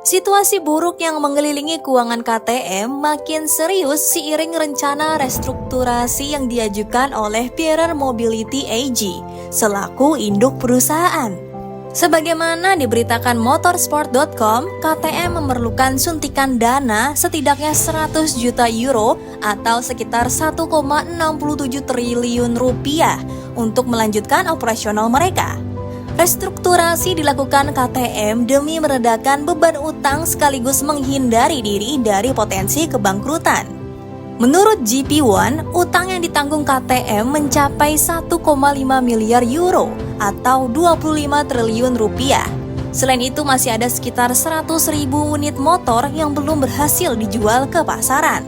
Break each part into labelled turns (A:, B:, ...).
A: Situasi buruk yang mengelilingi keuangan KTM makin serius seiring rencana restrukturasi yang diajukan oleh Pierer Mobility AG selaku induk perusahaan. Sebagaimana diberitakan motorsport.com, KTM memerlukan suntikan dana setidaknya 100 juta euro atau sekitar 1,67 triliun rupiah untuk melanjutkan operasional mereka. Restrukturasi dilakukan KTM demi meredakan beban utang sekaligus menghindari diri dari potensi kebangkrutan. Menurut GP1, utang yang ditanggung KTM mencapai 1,5 miliar euro atau 25 triliun rupiah. Selain itu masih ada sekitar 100.000 unit motor yang belum berhasil dijual ke pasaran.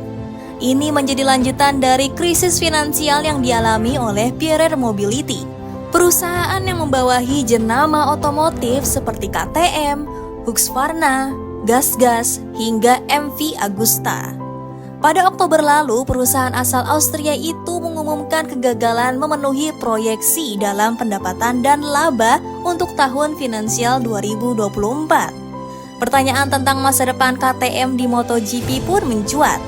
A: Ini menjadi lanjutan dari krisis finansial yang dialami oleh Pierer Mobility, perusahaan yang membawahi jenama otomotif seperti KTM, Husqvarna, GasGas, hingga MV Agusta. Pada Oktober lalu, perusahaan asal Austria itu mengumumkan kegagalan memenuhi proyeksi dalam pendapatan dan laba untuk tahun finansial 2024. Pertanyaan tentang masa depan KTM di MotoGP pun mencuat.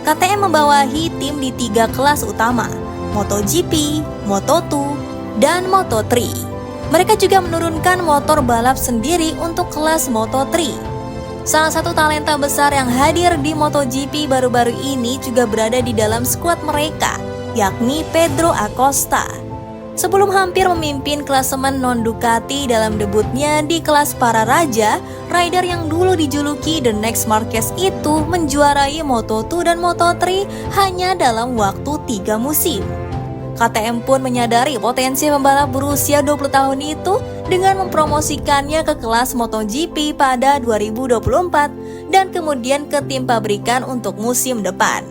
A: KTM membawahi tim di 3 kelas utama, MotoGP, Moto2, dan Moto3. Mereka juga menurunkan motor balap sendiri untuk kelas Moto3. Salah satu talenta besar yang hadir di MotoGP baru-baru ini juga berada di dalam skuad mereka, yakni Pedro Acosta. Sebelum hampir memimpin klasemen non-Ducati dalam debutnya di kelas para raja, rider yang dulu dijuluki The Next Marquez itu menjuarai Moto2 dan Moto3 hanya dalam waktu 3 musim. KTM pun menyadari potensi pembalap berusia 20 tahun itu dengan mempromosikannya ke kelas MotoGP pada 2024 dan kemudian ke tim pabrikan untuk musim depan.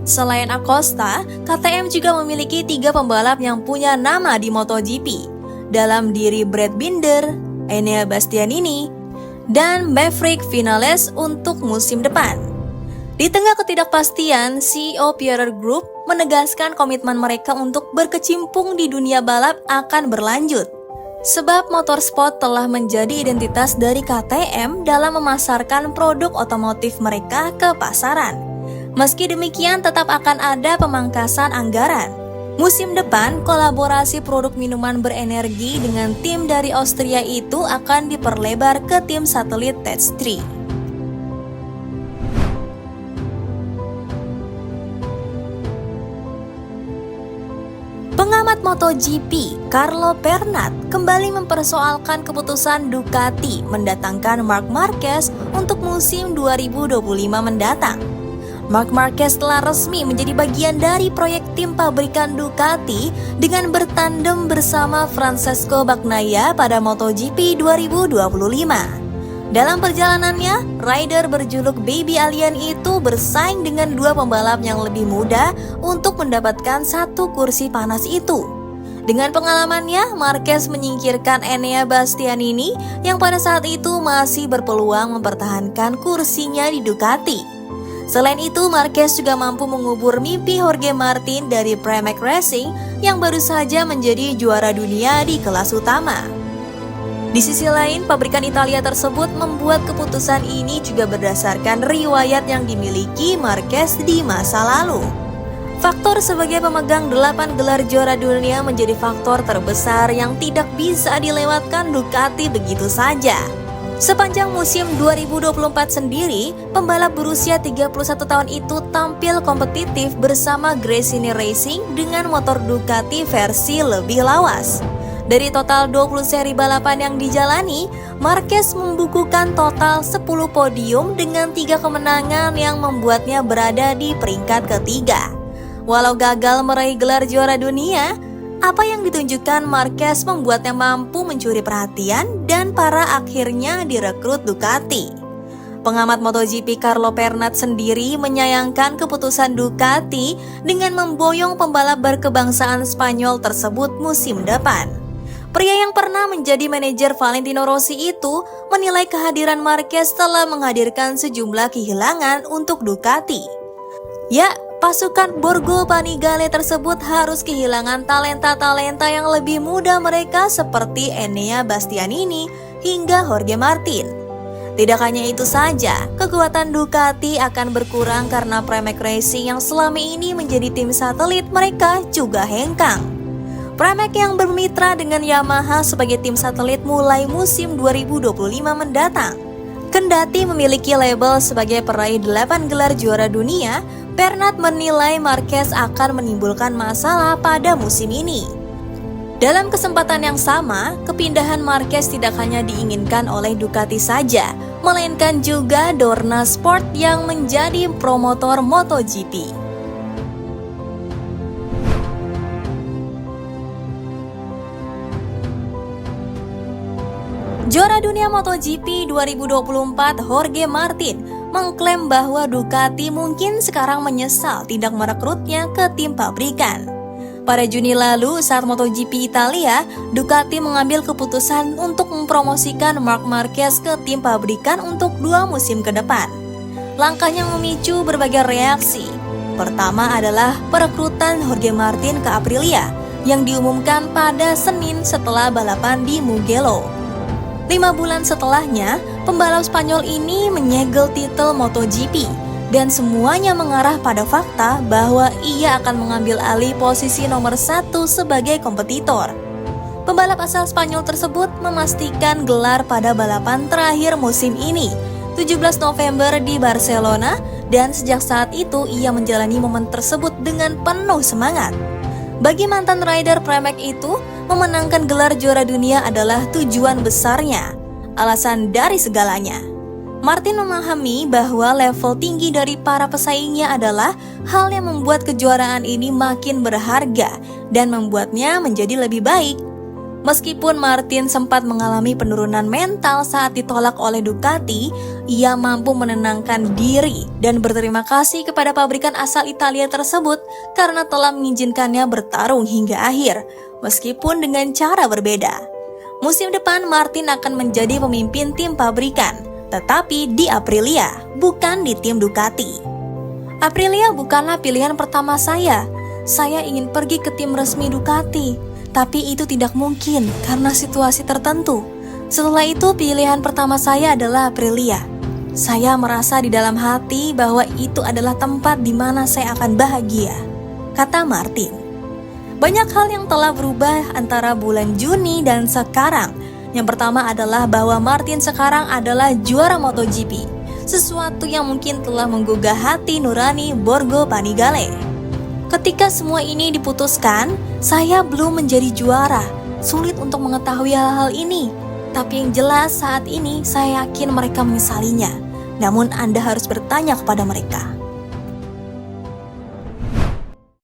A: Selain Acosta, KTM juga memiliki 3 pembalap yang punya nama di MotoGP, dalam diri Brad Binder, Enea Bastianini, dan Maverick Vinales untuk musim depan. Di tengah ketidakpastian, CEO Pierer Group menegaskan komitmen mereka untuk berkecimpung di dunia balap akan berlanjut. Sebab motorsport telah menjadi identitas dari KTM dalam memasarkan produk otomotif mereka ke pasaran. Meski demikian, tetap akan ada pemangkasan anggaran. Musim depan, kolaborasi produk minuman berenergi dengan tim dari Austria itu akan diperlebar ke tim satelit Tech3. Pengamat MotoGP, Carlo Pernat, kembali mempersoalkan keputusan Ducati mendatangkan Marc Marquez untuk musim 2025 mendatang. Marc Marquez telah resmi menjadi bagian dari proyek tim pabrikan Ducati dengan bertandem bersama Francesco Bagnaia pada MotoGP 2025. Dalam perjalanannya, rider berjuluk Baby Alien itu bersaing dengan 2 pembalap yang lebih muda untuk mendapatkan 1 kursi panas itu. Dengan pengalamannya, Marquez menyingkirkan Enea Bastianini yang pada saat itu masih berpeluang mempertahankan kursinya di Ducati. Selain itu, Marquez juga mampu mengubur mimpi Jorge Martin dari Pramac Racing yang baru saja menjadi juara dunia di kelas utama. Di sisi lain, pabrikan Italia tersebut membuat keputusan ini juga berdasarkan riwayat yang dimiliki Marquez di masa lalu. Faktor sebagai pemegang 8 gelar juara dunia menjadi faktor terbesar yang tidak bisa dilewatkan Ducati begitu saja. Sepanjang musim 2024 sendiri, pembalap berusia 31 tahun itu tampil kompetitif bersama Gresini Racing dengan motor Ducati versi lebih lawas. Dari total 20 seri balapan yang dijalani, Marquez membukukan total 10 podium dengan 3 kemenangan yang membuatnya berada di peringkat ketiga. Walau gagal meraih gelar juara dunia, apa yang ditunjukkan Marquez membuatnya mampu mencuri perhatian dan para akhirnya direkrut Ducati. Pengamat MotoGP Carlo Pernat sendiri menyayangkan keputusan Ducati dengan memboyong pembalap berkebangsaan Spanyol tersebut musim depan. Pria yang pernah menjadi manajer Valentino Rossi itu menilai kehadiran Marquez telah menghadirkan sejumlah kehilangan untuk Ducati. Ya, pasukan Borgo Panigale tersebut harus kehilangan talenta-talenta yang lebih muda mereka seperti Enea Bastianini hingga Jorge Martin. Tidak hanya itu saja, kekuatan Ducati akan berkurang karena Pramac Racing yang selama ini menjadi tim satelit mereka juga hengkang. Pramac yang bermitra dengan Yamaha sebagai tim satelit mulai musim 2025 mendatang. Kendati memiliki label sebagai peraih 8 gelar juara dunia, Pernat menilai Marquez akan menimbulkan masalah pada musim ini. Dalam kesempatan yang sama, kepindahan Marquez tidak hanya diinginkan oleh Ducati saja, melainkan juga Dorna Sport yang menjadi promotor MotoGP. Juara dunia MotoGP 2024 Jorge Martin mengklaim bahwa Ducati mungkin sekarang menyesal tidak merekrutnya ke tim pabrikan. Pada Juni lalu saat MotoGP Italia, Ducati mengambil keputusan untuk mempromosikan Marc Marquez ke tim pabrikan untuk 2 musim ke depan. Langkahnya memicu berbagai reaksi. Pertama adalah perekrutan Jorge Martin ke Aprilia yang diumumkan pada Senin setelah balapan di Mugello. 5 bulan setelahnya, pembalap Spanyol ini menyegel titel MotoGP. Dan semuanya mengarah pada fakta bahwa ia akan mengambil alih posisi nomor 1 sebagai kompetitor. Pembalap asal Spanyol tersebut memastikan gelar pada balapan terakhir musim ini, 17 November di Barcelona, dan sejak saat itu ia menjalani momen tersebut dengan penuh semangat. Bagi mantan rider Pramac itu, memenangkan gelar juara dunia adalah tujuan besarnya, alasan dari segalanya. Martin memahami bahwa level tinggi dari para pesaingnya adalah hal yang membuat kejuaraan ini makin berharga dan membuatnya menjadi lebih baik. Meskipun Martin sempat mengalami penurunan mental saat ditolak oleh Ducati, ia mampu menenangkan diri dan berterima kasih kepada pabrikan asal Italia tersebut karena telah mengizinkannya bertarung hingga akhir, meskipun dengan cara berbeda. Musim depan Martin akan menjadi pemimpin tim pabrikan, tetapi di Aprilia, bukan di tim Ducati. Aprilia bukanlah pilihan pertama saya. Saya ingin pergi ke tim resmi Ducati, tapi itu tidak mungkin karena situasi tertentu. Setelah itu pilihan pertama saya adalah Aprilia. Saya merasa di dalam hati bahwa itu adalah tempat di mana saya akan bahagia, kata Martin. Banyak hal yang telah berubah antara bulan Juni dan sekarang. Yang pertama adalah bahwa Martin sekarang adalah juara MotoGP, sesuatu yang mungkin telah menggugah hati nurani Borgo Panigale. Ketika semua ini diputuskan, saya belum menjadi juara. Sulit untuk mengetahui hal-hal ini, tapi yang jelas saat ini saya yakin mereka menyesalinya. Namun Anda harus bertanya kepada mereka.